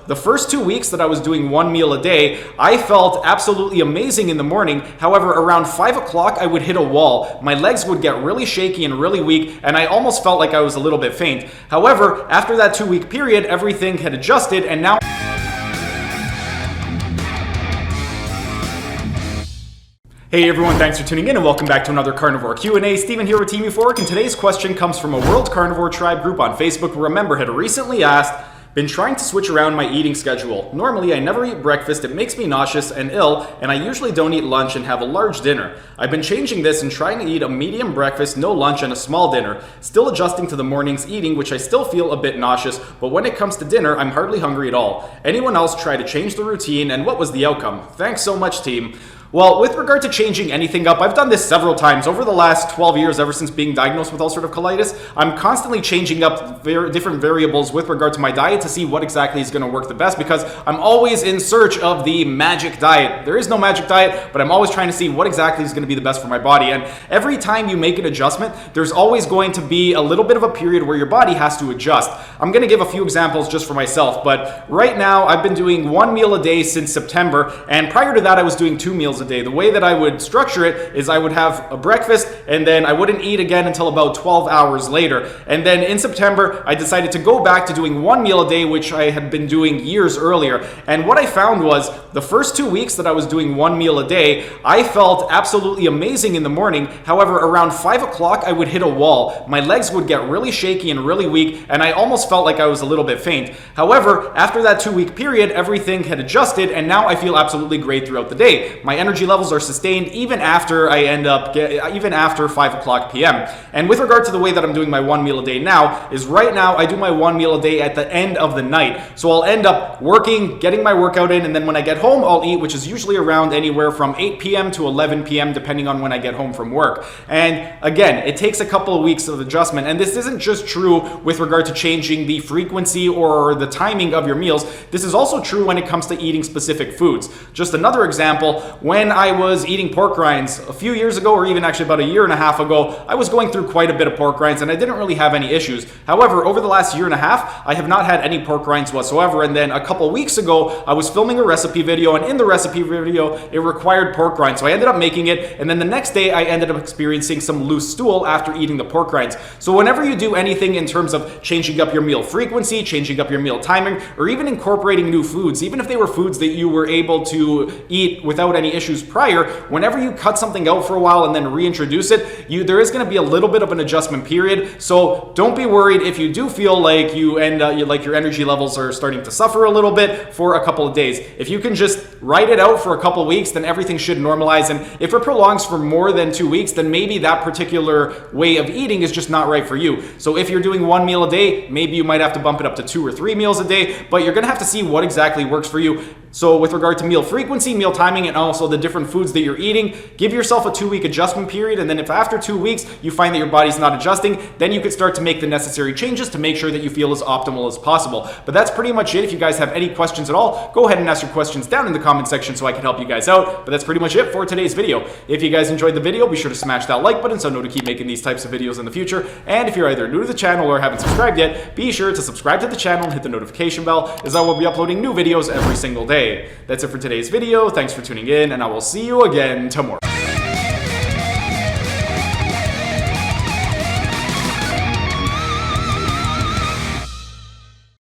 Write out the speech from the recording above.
the first 2 weeks that I was doing one meal a day, I felt absolutely amazing in the morning. However, around 5 o'clock, I would hit a wall. My legs would get really shaky and really weak, and I almost felt like I was a little bit faint. However, after that 2-week period, everything had adjusted, and now Hey everyone, thanks for tuning in and welcome back to another Carnivore Q&A. Steven here with Team Euphoric, and today's question comes from a World Carnivore Tribe group on Facebook who, remember, had recently asked, been trying to switch around my eating schedule. Normally I never eat breakfast, it makes me nauseous and ill, and I usually don't eat lunch and have a large dinner. I've been changing this and trying to eat a medium breakfast, no lunch, and a small dinner. Still adjusting to the morning's eating, which I still feel a bit nauseous, but when it comes to dinner, I'm hardly hungry at all. Anyone else try to change the routine, and what was the outcome? Thanks so much, team. Well, with regard to changing anything up, I've done this several times over the last 12 years, ever since being diagnosed with ulcerative colitis. I'm constantly changing up different variables with regard to my diet to see what exactly is going to work the best, because I'm always in search of the magic diet. There is no magic diet, but I'm always trying to see what exactly is going to be the best for my body. And every time you make an adjustment, there's always going to be a little bit of a period where your body has to adjust. I'm going to give a few examples just for myself, but right now I've been doing one meal a day since September, and prior to that I was doing 2 meals a day. The way that I would structure it is I would have a breakfast and then I wouldn't eat again until about 12 hours later. And then in September, I decided to go back to doing one meal a day, which I had been doing years earlier. And what I found was the first 2 weeks that I was doing one meal a day, I felt absolutely amazing in the morning. However, around 5 o'clock, I would hit a wall. My legs would get really shaky and really weak, and I almost felt like I was a little bit faint. However, after that 2-week period, everything had adjusted, and now I feel absolutely great throughout the day. My energy levels are sustained even after even after 5 o'clock p.m. And with regard to the way that I'm doing my one meal a day now, is right now I do my one meal a day at the end of the night. So I'll end up working, getting my workout in, and then when I get home, I'll eat, which is usually around anywhere from 8 p.m. to 11 p.m. depending on when I get home from work. And again, it takes a couple of weeks of adjustment, and this isn't just true with regard to changing the frequency or the timing of your meals. This is also true when it comes to eating specific foods. Just another example, when I was eating pork rinds a few years ago, or even actually about a year and a half ago, I was going through quite a bit of pork rinds and I didn't really have any issues. However, over the last year and a half, I have not had any pork rinds whatsoever. And then a couple weeks ago, I was filming a recipe video, and in the recipe video, it required pork rinds. So I ended up making it, and then the next day, I ended up experiencing some loose stool after eating the pork rinds. So whenever you do anything in terms of changing up your meal frequency, changing up your meal timing, or even incorporating new foods, even if they were foods that you were able to eat without any issues prior, whenever you cut something out for a while and then reintroduce it, there is going to be a little bit of an adjustment period. So don't be worried if you do feel like like your energy levels are starting to suffer a little bit for a couple of days. If you can just write it out for a couple of weeks, then everything should normalize. And if it prolongs for more than 2 weeks, then maybe that particular way of eating is just not right for you. So if you're doing one meal a day, maybe you might have to bump it up to 2 or 3 meals a day, but you're going to have to see what exactly works for you. So with regard to meal frequency, meal timing, and also the different foods that you're eating, give yourself a 2-week adjustment period, and then if after 2 weeks you find that your body's not adjusting, then you could start to make the necessary changes to make sure that you feel as optimal as possible. But that's pretty much it. If you guys have any questions at all, go ahead and ask your questions down in the comment section so I can help you guys out. But that's pretty much it for today's video. If you guys enjoyed the video, be sure to smash that like button so I know to keep making these types of videos in the future. And if you're either new to the channel or haven't subscribed yet, be sure to subscribe to the channel and hit the notification bell, as I will be uploading new videos every single day. That's it for today's video. Thanks for tuning in, and I will see you again tomorrow.